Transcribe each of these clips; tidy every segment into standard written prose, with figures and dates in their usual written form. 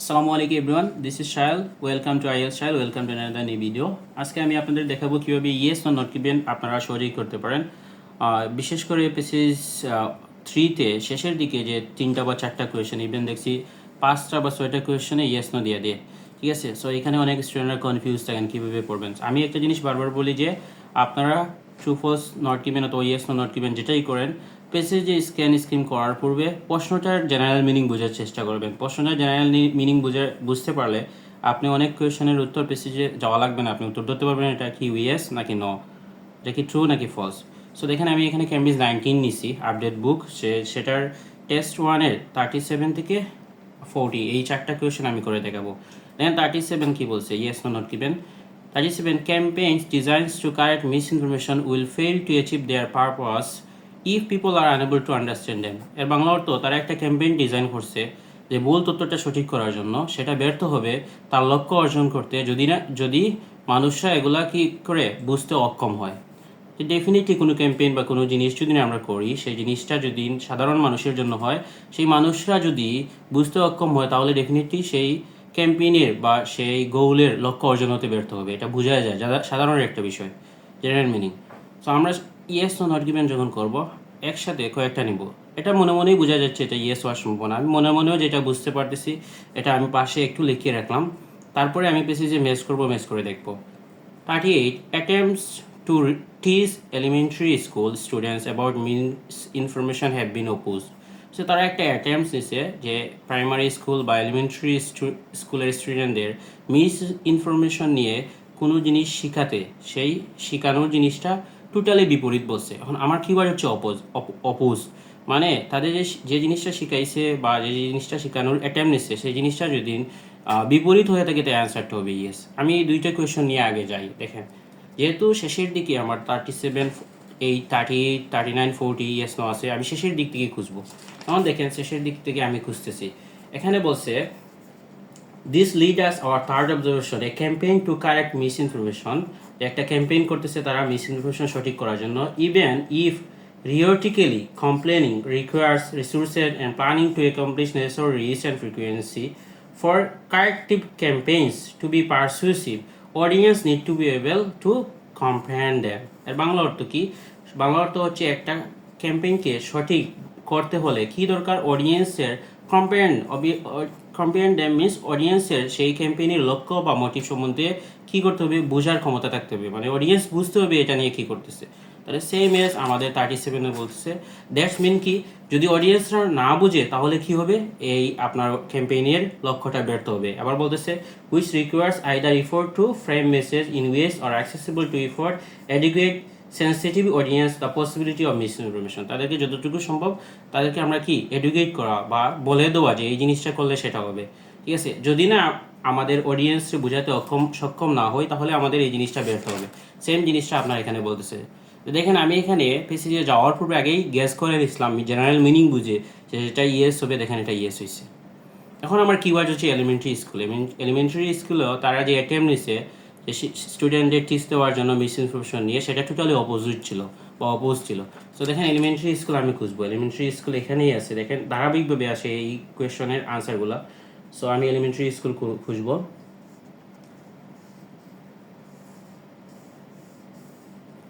আসসালামু আলাইকুম everyone, this is Shayal. Welcome to IELTS Shayal, welcome to another new video. আজকে আমি আপনাদের দেখাবো কীভাবে ইয়েস ও নট কিবেন আপনারা সহজেই করতে পারেন। বিশেষ করে পেসেজ 3-তে শেষের দিকে যে 3টা বা 4টা কোয়েশন, ইভেন দেখছি 5টা বা 6টা কোয়েশনে ইয়েস নো দিয়ে দিয়ে, ঠিক আছে। সো এখানে অনেক স্টুডেন্টরা কনফিউজ থাকেন কীভাবে পড়বেন। আমি একটা জিনিস বারবার বলি যে আপনারা ট্রু ফলস নট কিবেন অথবা ইয়েস নো নট কিবেন যেটাই করেন, পেসেজে স্ক্রিম করার পূর্বে প্রশ্নটার জেনারেল মিনিং বোঝার চেষ্টা করবেন। প্রশ্নটার জেনারেল মিনিং বুঝতে পারলে আপনি অনেক কোয়েশনের উত্তর পেসেজে যাওয়া লাগবে না, আপনি উত্তর ধরতে পারবেন এটা কি ইয়েস নাকি নো, এটা কি ট্রু নাকি ফলস। সো দেখেন আমি এখানে ক্যামব্রিজ 19 নিছি আপডেট বুক, সেটার টেস্ট 1-এর 37 থেকে 40 এই 4টা কোয়েশন আমি করে দেখাবো। দেখেন 37 কি বলছে, yes no not given. 37 campaigns designed to correct misinformation will fail to achieve their purpose if people are unable to understand them. এর বাংলা অর্থ, তারা একটা ক্যাম্পেইন ডিজাইন করছে যে ভুল তথ্যটা সঠিক করার জন্য, সেটা ব্যর্থ হবে তার লক্ষ্য অর্জন করতে যদি মানুষরা এগুলা কি করে বুঝতে অক্ষম হয়। তো ডেফিনেটলি কোনো ক্যাম্পেইন বা কোনো জিনিস যদি আমরা করি, সেই জিনিসটা যদি সাধারণ মানুষের জন্য হয়, সেই মানুষরা যদি বুঝতে অক্ষম হয়, তাহলে ডেফিনেটলি সেই ক্যাম্পেইনের বা সেই গোলের লক্ষ্য অর্জন হতে ব্যর্থ হবে। এটা বোঝা যায় সাধারণ একটা বিষয়, জেনারেল মিনিং। সো আমরা ইয়েস ও নট গিভেন যখন করব, একসাথে কয়েকটা নিব। এটা মনে মনেই বোঝা যাচ্ছে এটা ইয়েস হওয়ার সম্ভাবনা। আমি মনে মনেও যেটা বুঝতে পারতেছি এটা আমি পাশে একটু লিখিয়ে রাখলাম। তারপরে আমি পেছি যে মেস করে দেখব। 38 attempts to teach elementary school students about misinformation have been opposed. So তারা একটা অ্যাটেম্পস নিছে যে প্রাইমারি স্কুল বা এলিমেন্টারি স্কুলের স্টুডেন্টদের মিস ইনফরমেশন নিয়ে কোনো জিনিস শিখাতে, সেই শেখানোর জিনিসটা টোটালি বিপরীত বলছে। এখন আমার কিওয়ার্ড হচ্ছে অপোজ, মানে তাদের যে জিনিসটা শিখাইছে বা যে জিনিসটা শেখানোর অ্যাটেম্প নিচ্ছে, সেই জিনিসটা যদি বিপরীত হয়ে থাকে, তাই অ্যান্সারটা হবে ইয়েস। আমি এই দুইটা কোয়েশন নিয়ে আগে যাই। দেখেন, যেহেতু শেষের দিকে আমার 37, 38, 39, 40 ইয়েস নো আছে, আমি শেষের দিক থেকে খুঁজবো। এখন দেখেন শেষের দিক থেকে আমি খুঁজতেছি। এখানে বলছে this lead us our third observation, A campaign two correct miss information. একটা ক্যাম্পেইন করতেছে তারা মিস ইনফরমেশন সঠিক করার জন্য। Even if periodically complaining requires resources and planning to accomplish necessary reach and frequency. For corrective campaigns to be persuasive, audience need to be able to comprehend them. এর বাংলা অর্থ কি? বাংলা অর্থ হচ্ছে একটা ক্যাম্পেইনকে সঠিক করতে হলে কি দরকার, অডিয়েন্সের কম্প্রেহেন্ড দ্যাম মিনস অডিয়েন্সের সেই ক্যাম্পেইনের লক্ষ্য বা মোটিভ সম্বন্ধে কী করতে হবে, বোঝার ক্ষমতা থাকতে হবে। মানে অডিয়েন্স বুঝতে হবে এটা নিয়ে কী করতেছে। তাহলে সেম এজ আমাদের 37-এ বলতেছে, দ্যাটস মিন কি, যদি অডিয়েন্সরা না বুঝে তাহলে কি হবে, এই আপনার ক্যাম্পেইনের লক্ষ্যটা ব্যর্থ হবে। আবার বলতেছে which requires either effort to frame message in ways or accessible to effort educate sensitive audience the possibility of misinformation. তাদেরকে যতটুকু সম্ভব তাদেরকে আমরা কি এডুকেট করা বা বলে দেওয়া যে এই জিনিসটা করলে সেটা হবে, ঠিক আছে। যদি না আমাদের অডিয়েন্সকে বোঝাতে সক্ষম না হয়, তাহলে আমাদের এই জিনিসটা ব্যর্থ হবে। সেম জিনিসটা আপনার এখানে বলতেছে। দেখেন আমি এখানে পেসিজে যাওয়ার পূর্বে আগেই গ্যাস করে নিয়েছিলাম জেনারেল মিনিং বুঝে যে এটা ইয়েস হবে। দেখেন এটা ইয়েস হয়েছে। এখন আমার কিওয়ার্ড হচ্ছে এলিমেন্টারি স্কুল। এলিমেন্টারি স্কুলেও তারা যে অ্যাটেম্প নিছে যে স্টুডেন্টদের টিচ দেওয়ার জন্য মিস ইনফরমেশন নিয়ে, সেটা টোটালি অপোজিট ছিল বা অপোজ ছিল। সো দেখেন এলিমেন্টারি স্কুল আমি খুঁজবো। এলিমেন্টারি স্কুল এখানেই আছে, দেখেন ধারাবাহিকভাবে আসে এই কোয়েশনের আনসারগুলো। সো আমি এলিমেন্টারি স্কুল খুঁজবো।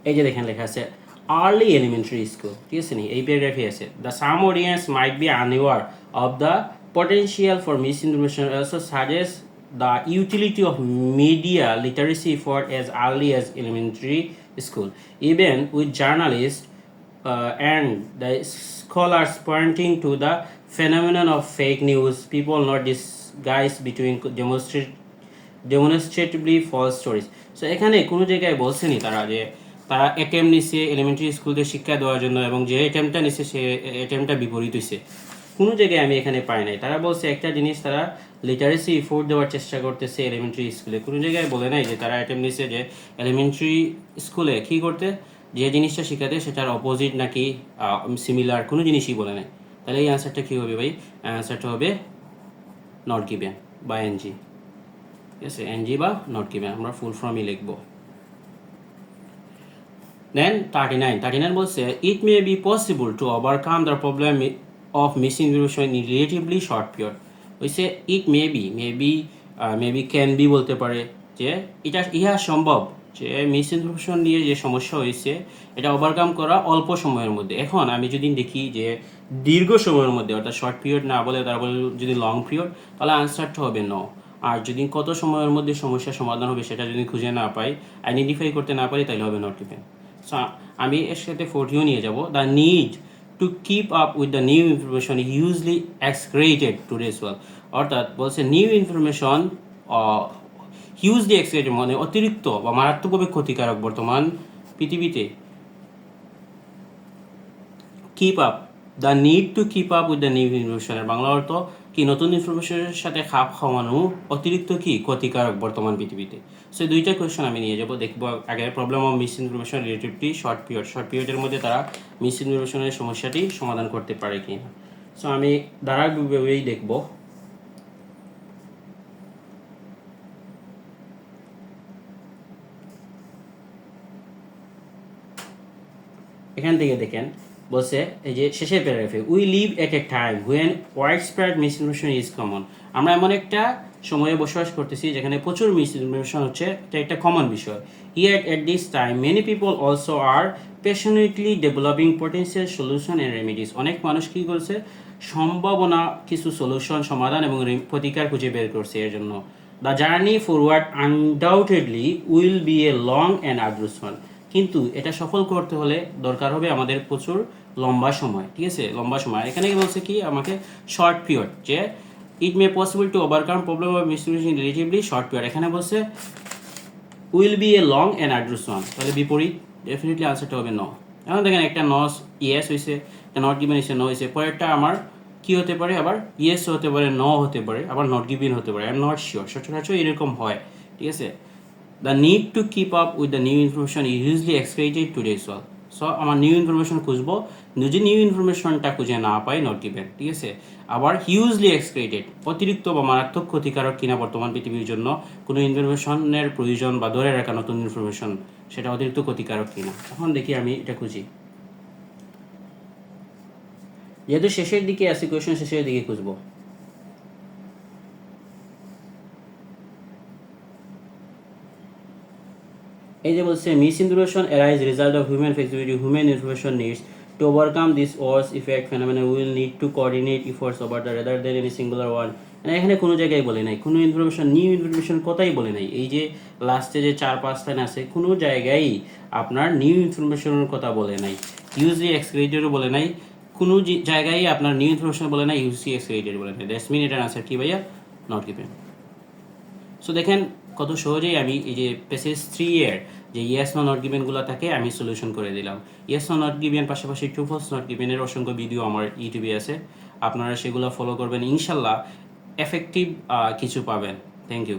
এই যে দেখেন লেখা আছে আর্লি এলিমেন্টারি স্কুল, ঠিক আছে নি, এই প্যারাগ্রাফে আছে the some audience might be unaware of the potential for misinformation also suggests the utility of media literacy for as early as elementary school, even with journalists and the scholars pointing to the phenomenon of fake news. People not disguise between demonstratively false stories. So এখানে কোনো জায়গায় বলছেনি তারা যে তারা attempt নিছে elementary স্কুলদের শিক্ষা দেওয়ার জন্য, এবং যে অ্যাটেম্পটা নিছে সে অ্যাটেম্পটা বিপরীত হয়েছে। কোনো জায়গায় আমি এখানে পাই নাই। তারা বলছে একটা জিনিস তারা লিটারেসি ইফোর্ট দেওয়ার চেষ্টা করতেছে এলিমেন্টারি স্কুলে। কোনো জায়গায় বলে নাই যে তারা অ্যাটেম্প নিছে যে এলিমেন্টারি স্কুলে কী করতে, যে জিনিসটা শেখাতে সেটার অপোজিট নাকি সিমিলার, কোনো জিনিসই বলে নাই। তাহলে এই অ্যান্সারটা কী হবে ভাই? অ্যান্সারটা হবে নট গিভেন বা এনজি, ঠিক আছে। এনজি বা নট গিভেন আমরা ফুল ফর্মই লিখব। দেন 39 বলছে it may be possible to overcome the problem of misinformation in relatively short period. হইছে ইট মেবি ক্যান বি বলতে পারে যে ইহা সম্ভব যে মিস ইনফরমেশন নিয়ে যে সমস্যা হয়েছে এটা ওভারকাম করা অল্প সময়ের মধ্যে। এখন আমি যদি দেখি যে দীর্ঘ সময়ের মধ্যে, অর্থাৎ শর্ট পিরিয়ড না বলে তারপরে যদি লং পিরিয়ড, তাহলে আনসারটা হবে ন। আর যদি কত সময়ের মধ্যে সমস্যার সমাধান হবে সেটা যদি খুঁজে না পাই, আইডেন্টিফাই করতে না পারি, তাহলে হবে নট গিভেন। সো আমি এর সাথে 40ও নিয়ে যাব। The need to keep up with the new information hugely exacerbated today's world. অর্থাৎ বলছে নিউ ইনফরমেশন হিউজলি এক্সক্রেটেড মানে অতিরিক্ত বা মারাত্মকভাবে ক্ষতিকারক বর্তমান পৃথিবীতে। Keep up, the need to keep up with the new ইনফরমেশনের বাংলা অর্থ কি, নতুন ইনফরমেশনের সাথে খাপ খাওয়ানো অতিরিক্ত কি ক্ষতিকারক বর্তমান পৃথিবীতে। সো এই দুইটা কোয়েশ্চেন আমি নিয়ে যাবো, দেখবো আগে problem of miss information relatively short পিরিয়ডের মধ্যে তারা মিস ইনফরমেশনের সমস্যাটি সমাধান করতে পারে কি না। সো আমি ধারাবাহিকভাবেই দেখবো। এখান থেকে দেখেন বলছে এই যে শেষের প্যারাগ্রাফে, we live at a time when widespread misinformation is common. আমরা এমন একটা সময়ে বসবাস করতেছি যেখানে প্রচুর মিস ইনফরমেশন হচ্ছে, এটা একটা কমন বিষয়। Yet at this time many people also are passionately developing potential solution and remedies. অনেক মানুষ কী করছে, সম্ভাবনা কিছু সলিউশন সমাধান এবং প্রতিকার খুঁজে বের করছে এর জন্য। The journey forward undoubtedly will be a long and arduous one. কিন্তু এটা সফল করতে হলে দরকার হবে আমাদের প্রচুর লম্বা সময়, ঠিক আছে, লম্বা সময়। এখানে বলছে কি আমাকে শর্ট পিরিয়ড, যে it may possible to overcome problem of misinformation in relatively short period. এখানে বলছে will be a long and arduous one, তাহলে বিপরীত, ডেফিনেটলি আনসারটা হবে ন। এখন দেখেন একটা নস ইয়েস হয়েছে, একটা নট গিভেন হয়েছে, ন হয়েছে, পরেরটা আমার কি হতে পারে, আবার ইয়েস হতে পারে, ন হতে পারে, আবার নট গিভেন হতে পারে। আই এম নট শিওর, সচরাচর এরকম হয়, ঠিক আছে। The need to keep up with the new information is hugely exacerbated today's world. So আমার নিউ ইনফরমেশন খুঁজবো, যদি নিউ ইনফরমেশনটা খুঁজে না পাই, নট গিভেন, ঠিক আছে। আবার হিউজলি এক্সক্রেটেড, অতিরিক্ত বা মারাত্মক ক্ষতিকারক কিনা বর্তমান পৃথিবীর জন্য কোনো ইনফরমেশনের প্রয়োজন বা ধরে রাখা নতুন ইনফরমেশন সেটা অতিরিক্ত ক্ষতিকারক কিনা। এখন দেখি আমি এটা খুঁজি, যেহেতু শেষের দিকে আসি, কোয়েশন শেষের দিকে খুঁজবো। এই যে বলছে misinformation arise result of human flexibility, human information needs to overcome this worse effect phenomena will need to coordinate efforts over the rather than any singular one. মানে এখানে কোনো জায়গায় বলে নাই, কোনো ইনফরমেশন নিউ ইনফরমেশন কথাই বলে নাই। এই যে লাস্টে যে 4-5 লাইন আছে, কোনো জায়গায় আপনার নিউ ইনফরমেশনের কথা বলে নাই, ইউজি এক্সক্রেটেডও বলে নাই, কোনো জায়গায় আপনার নিউ ইনফরমেশন বলে নাই, ইউজি এক্সক্রেটেড বলে নাই। দ্যাটস মিন এটার আনসার কি ভাইয়া, নট গিভেন। সো দেখেন কত সহজেই আমি এই যে পেসেজ 3 এর যে ইয়েস নো নট গিভেনগুলো থাকে আমি সলিউশন করে দিলাম। ইয়েস নো নট গিভেন পাশাপাশি ট্রু ফলস নট গিভেনের অসংখ্য ভিডিও আমার ইউটিউবে আছে, আপনারা সেগুলো ফলো করবেন, ইনশাল্লাহ এফেক্টিভ কিছু পাবেন। Thank you.